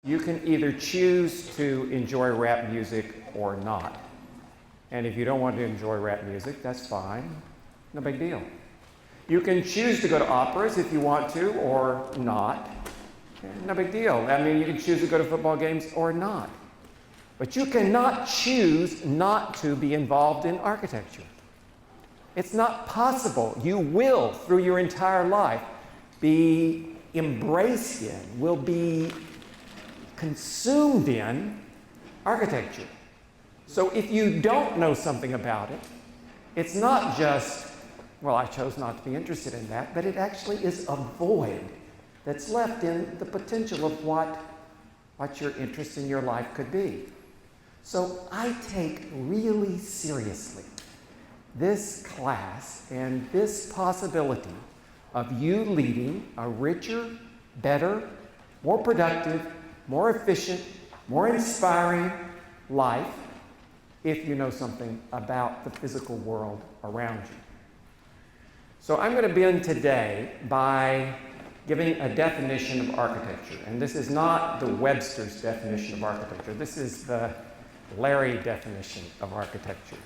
You can either choose to enjoy rap music or not. And if you don't want to enjoy rap music, that's fine. No big deal. You can choose to go to operas if you want to or not. No big deal. I mean, you can choose to go to football games or not. But you cannot choose not to be involved in architecture. It's not possible. You will, through your entire life, be embraced in, will be consumed in architecture. So if you don't know something about it, it's not just, well, I chose not to be interested in that, but it actually is a void that's left in the potential of what your interest in your life could be. So I take really seriously this class and this possibility of you leading a richer, better, more productive, more efficient, more inspiring life if you know something about the physical world around you. So I'm going to begin today by giving a definition of architecture. And this is not the Webster's definition of architecture. This is the Larry definition of architecture.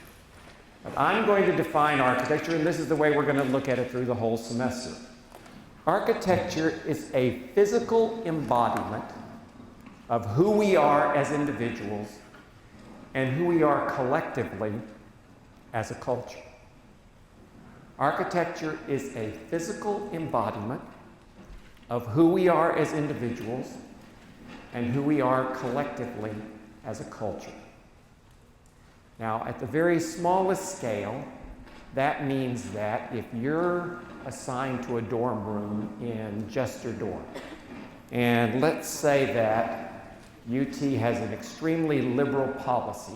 But I'm going to define architecture, and this is the way we're going to look at it through the whole semester. Architecture is a physical embodiment of who we are as individuals and who we are collectively as a culture. Architecture is a physical embodiment of who we are as individuals and who we are collectively as a culture. Now, at the very smallest scale, that means that if you're assigned to a dorm room in just your dorm, and let's say that UT has an extremely liberal policy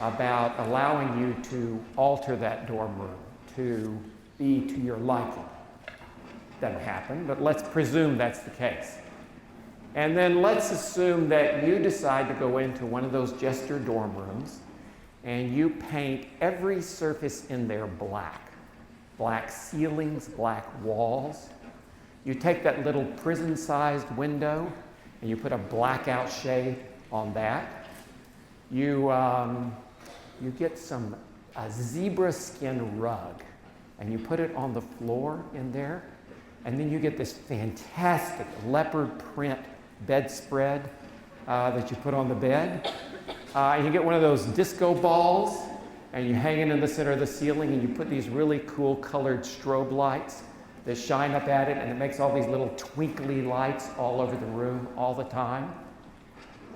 about allowing you to alter that dorm room to be to your liking. Doesn't happen, but let's presume that's the case. And then let's assume that you decide to go into one of those just your dorm rooms and you paint every surface in there black. Black ceilings, black walls. You take that little prison-sized window and you put a blackout shade on that. You get a zebra skin rug and you put it on the floor in there, and then you get this fantastic leopard print bedspread that you put on the bed. And you get one of those disco balls and you hang it in the center of the ceiling, and you put these really cool colored strobe lights that shine up at it, and it makes all these little twinkly lights all over the room all the time.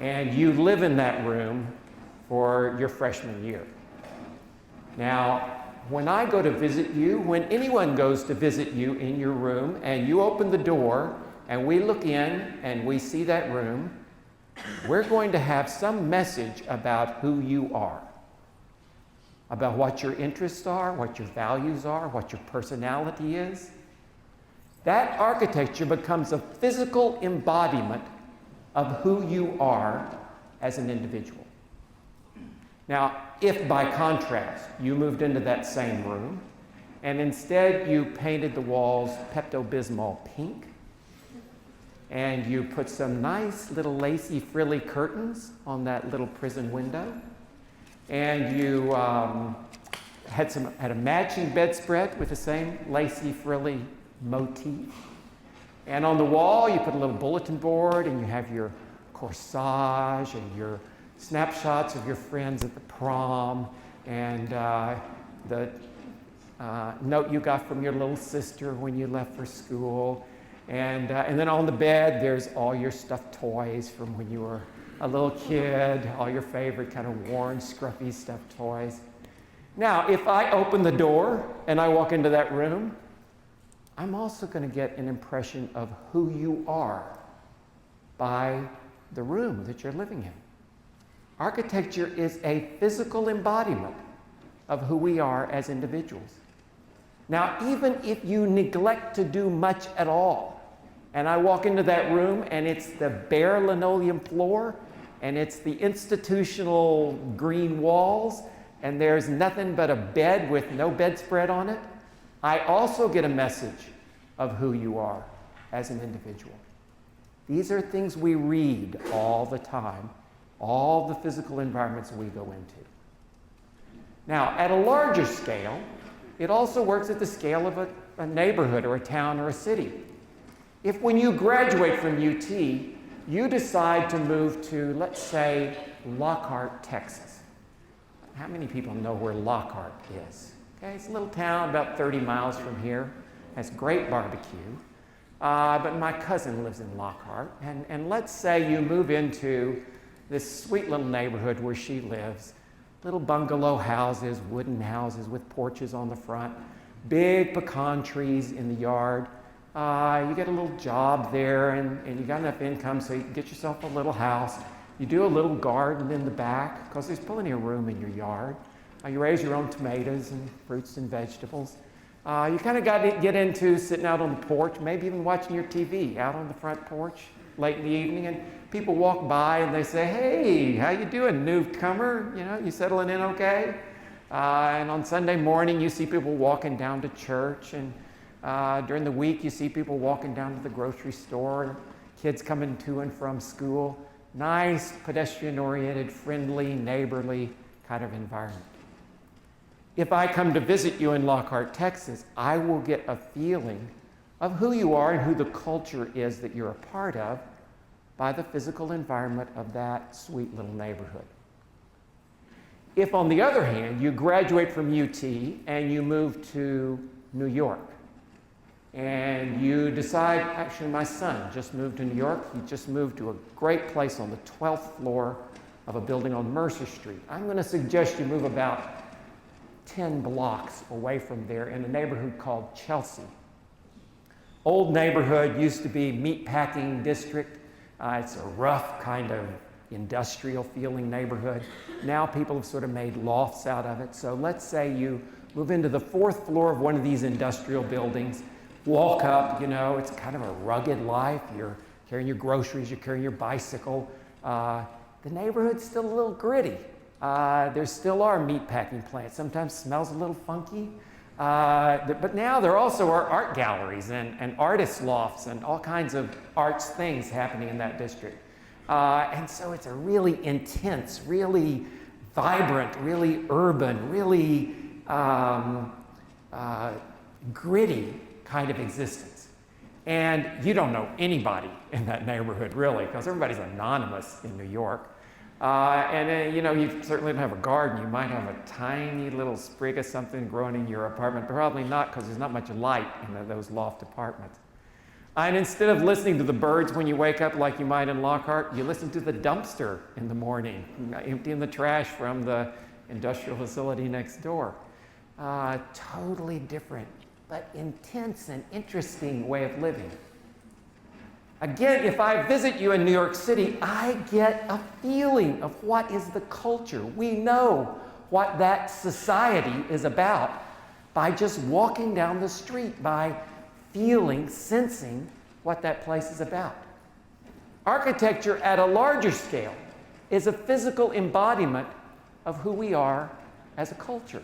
And you live in that room for your freshman year. Now, when I go to visit you, when anyone goes to visit you in your room, and you open the door, and we look in, and we see that room, we're going to have some message about who you are, about what your interests are, what your values are, what your personality is. That architecture becomes a physical embodiment of who you are as an individual. Now, if by contrast you moved into that same room and instead you painted the walls Pepto-Bismol pink and you put some nice little lacy frilly curtains on that little prison window and you had a matching bedspread with the same lacy frilly motif, and on the wall you put a little bulletin board and you have your corsage and your snapshots of your friends at the prom and the note you got from your little sister when you left for school, and then on the bed there's all your stuffed toys from when you were a little kid, all your favorite kind of worn, scruffy stuffed toys. Now, if I open the door and I walk into that room, I'm also going to get an impression of who you are by the room that you're living in. Architecture is a physical embodiment of who we are as individuals. Now, even if you neglect to do much at all, and I walk into that room and it's the bare linoleum floor, and it's the institutional green walls, and there's nothing but a bed with no bedspread on it, I also get a message of who you are as an individual. These are things we read all the time, all the physical environments we go into. Now, at a larger scale, it also works at the scale of a neighborhood or a town or a city. If when you graduate from UT, you decide to move to, let's say, Lockhart, Texas. How many people know where Lockhart is? Okay, it's a little town about 30 miles from here. Has great barbecue. But my cousin lives in Lockhart. And let's say you move into this sweet little neighborhood where she lives. Little bungalow houses, wooden houses with porches on the front. Big pecan trees in the yard. You get a little job there and you got enough income so you can get yourself a little house. You do a little garden in the back because there's plenty of room in your yard. You raise your own tomatoes and fruits and vegetables. You kind of got to get into sitting out on the porch, maybe even watching your TV out on the front porch late in the evening, and people walk by and they say, "Hey, how you doing, newcomer? You know, you settling in okay?" And on Sunday morning, you see people walking down to church, and during the week, you see people walking down to the grocery store, kids coming to and from school. Nice, pedestrian-oriented, friendly, neighborly kind of environment. If I come to visit you in Lockhart, Texas, I will get a feeling of who you are and who the culture is that you're a part of by the physical environment of that sweet little neighborhood. If, on the other hand, you graduate from UT and you move to New York, and you decide, actually my son just moved to New York, he just moved to a great place on the 12th floor of a building on Mercer Street. I'm going to suggest you move about 10 blocks away from there in a neighborhood called Chelsea. Old neighborhood, used to be meatpacking district. It's a rough kind of industrial feeling neighborhood. Now people have sort of made lofts out of it. So let's say you move into the 4th floor of one of these industrial buildings, walk up, you know, it's kind of a rugged life. You're carrying your groceries, you're carrying your bicycle. The neighborhood's still a little gritty. There still are meatpacking plants. Sometimes smells a little funky. But now there also are art galleries and artist lofts and all kinds of arts things happening in that district. And so it's a really intense, really vibrant, really urban, really gritty kind of existence. And you don't know anybody in that neighborhood, really, because everybody's anonymous in New York. You know, you certainly don't have a garden. You might have a tiny little sprig of something growing in your apartment, but probably not, because there's not much light in those loft apartments. And instead of listening to the birds when you wake up like you might in Lockhart, you listen to the dumpster in the morning, emptying the trash from the industrial facility next door. Totally different, but intense and interesting way of living. Again, if I visit you in New York City, I get a feeling of what is the culture. We know what that society is about by just walking down the street, by feeling, sensing what that place is about. Architecture at a larger scale is a physical embodiment of who we are as a culture.